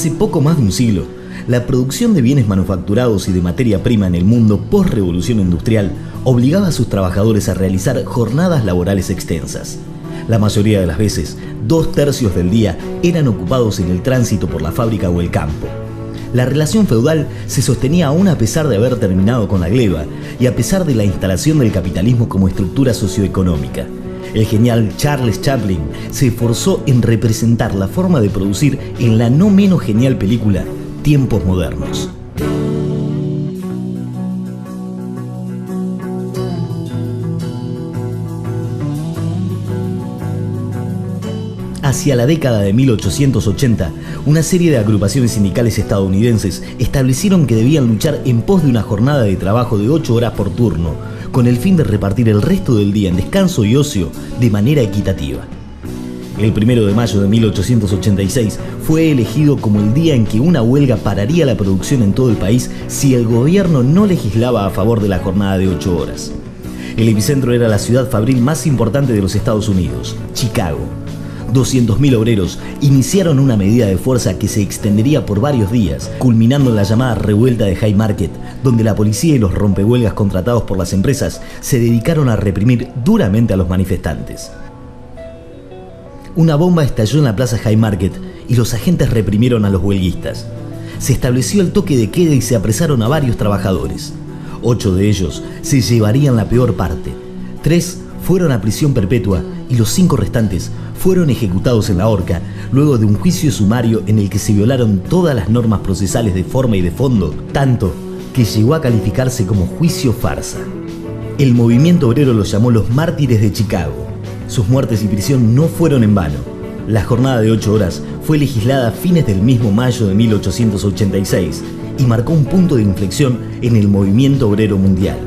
Hace poco más de un siglo, la producción de bienes manufacturados y de materia prima en el mundo post-revolución industrial obligaba a sus trabajadores a realizar jornadas laborales extensas. La mayoría de las veces, 2/3 del día eran ocupados en el tránsito por la fábrica o el campo. La relación feudal se sostenía aún a pesar de haber terminado con la gleba y a pesar de la instalación del capitalismo como estructura socioeconómica. El genial Charles Chaplin se esforzó en representar la forma de producir en la no menos genial película Tiempos Modernos. Hacia la década de 1880, una serie de agrupaciones sindicales estadounidenses establecieron que debían luchar en pos de una jornada de trabajo de 8 horas por turno, con el fin de repartir el resto del día en descanso y ocio de manera equitativa. El 1 de mayo de 1886 fue elegido como el día en que una huelga pararía la producción en todo el país si el gobierno no legislaba a favor de la jornada de 8 horas. El epicentro era la ciudad fabril más importante de los Estados Unidos, Chicago. 200.000 obreros iniciaron una medida de fuerza que se extendería por varios días, culminando en la llamada revuelta de Haymarket, donde la policía y los rompehuelgas contratados por las empresas se dedicaron a reprimir duramente a los manifestantes. Una bomba estalló en la plaza Haymarket y los agentes reprimieron a los huelguistas. Se estableció el toque de queda y se apresaron a varios trabajadores. 8 de ellos se llevarían la peor parte. 3 fueron a prisión perpetua y los 5 restantes fueron ejecutados en la horca luego de un juicio sumario en el que se violaron todas las normas procesales de forma y de fondo, tanto que llegó a calificarse como juicio farsa. El movimiento obrero los llamó los mártires de Chicago. Sus muertes y prisión no fueron en vano. La jornada de 8 horas fue legislada a fines del mismo mayo de 1886 y marcó un punto de inflexión en el movimiento obrero mundial.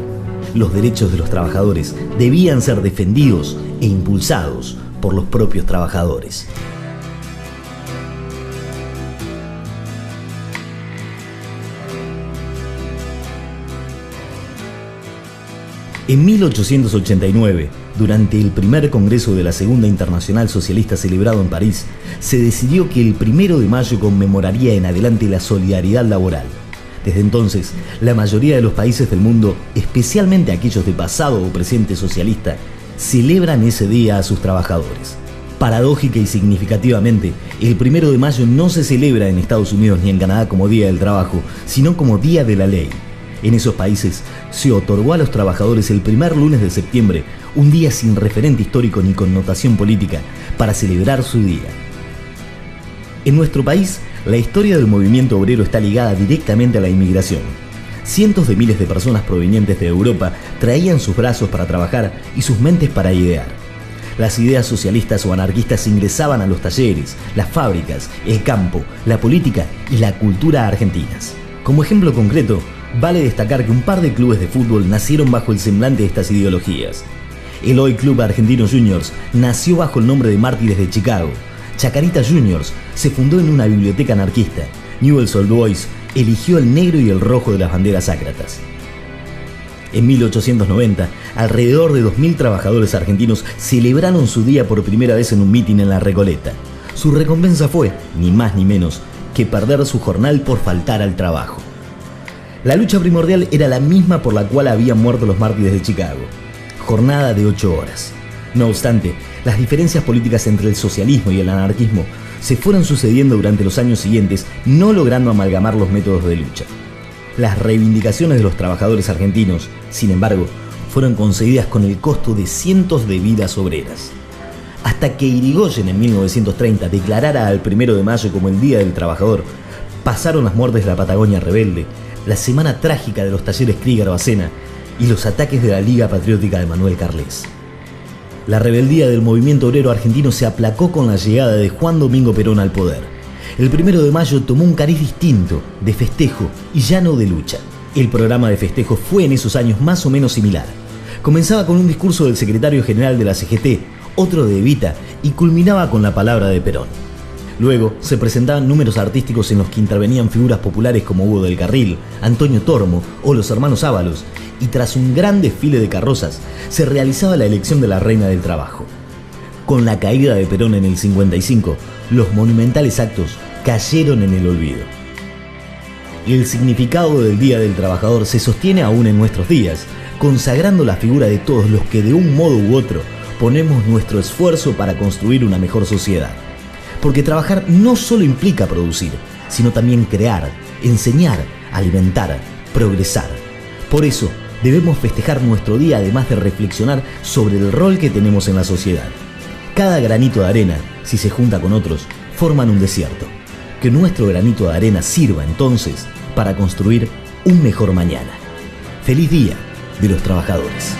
Los derechos de los trabajadores debían ser defendidos e impulsados por los propios trabajadores. En 1889, durante el primer congreso de la Segunda Internacional Socialista celebrado en París, se decidió que el 1 de mayo conmemoraría en adelante la solidaridad laboral. Desde entonces, la mayoría de los países del mundo, especialmente aquellos de pasado o presente socialista, celebran ese día a sus trabajadores. Paradójica y significativamente, el 1 de mayo no se celebra en Estados Unidos ni en Canadá como Día del Trabajo, sino como Día de la Ley. En esos países se otorgó a los trabajadores el primer lunes de septiembre, un día sin referente histórico ni connotación política, para celebrar su día. En nuestro país, la historia del movimiento obrero está ligada directamente a la inmigración. Cientos de miles de personas provenientes de Europa traían sus brazos para trabajar y sus mentes para idear. Las ideas socialistas o anarquistas ingresaban a los talleres, las fábricas, el campo, la política y la cultura argentinas. Como ejemplo concreto, vale destacar que un par de clubes de fútbol nacieron bajo el semblante de estas ideologías. El hoy Club Argentino Juniors nació bajo el nombre de Mártires de Chicago. Chacarita Juniors se fundó en una biblioteca anarquista. Newell's Old Boys eligió el negro y el rojo de las banderas ácratas. En 1890, alrededor de 2.000 trabajadores argentinos celebraron su día por primera vez en un mitin en La Recoleta. Su recompensa fue, ni más ni menos, que perder su jornal por faltar al trabajo. La lucha primordial era la misma por la cual habían muerto los mártires de Chicago: jornada de 8 horas. No obstante, las diferencias políticas entre el socialismo y el anarquismo se fueron sucediendo durante los años siguientes, no logrando amalgamar los métodos de lucha. Las reivindicaciones de los trabajadores argentinos, sin embargo, fueron concedidas con el costo de cientos de vidas obreras. Hasta que Irigoyen en 1930 declarara al 1 de mayo como el Día del Trabajador, pasaron las muertes de la Patagonia Rebelde, la semana trágica de los talleres Krieger-Bacena y los ataques de la Liga Patriótica de Manuel Carles. La rebeldía del movimiento obrero argentino se aplacó con la llegada de Juan Domingo Perón al poder. El 1 de mayo tomó un cariz distinto, de festejo y ya no de lucha. El programa de festejo fue en esos años más o menos similar. Comenzaba con un discurso del secretario general de la CGT, otro de Evita, y culminaba con la palabra de Perón. Luego se presentaban números artísticos en los que intervenían figuras populares como Hugo del Carril, Antonio Tormo o los hermanos Ábalos, y tras un gran desfile de carrozas se realizaba la elección de la Reina del Trabajo. Con la caída de Perón en el 55, los monumentales actos cayeron en el olvido. El significado del Día del Trabajador se sostiene aún en nuestros días, consagrando la figura de todos los que de un modo u otro ponemos nuestro esfuerzo para construir una mejor sociedad. Porque trabajar no solo implica producir, sino también crear, enseñar, alimentar, progresar. Por eso, debemos festejar nuestro día además de reflexionar sobre el rol que tenemos en la sociedad. Cada granito de arena, si se junta con otros, forman un desierto. Que nuestro granito de arena sirva entonces para construir un mejor mañana. ¡Feliz Día de los Trabajadores!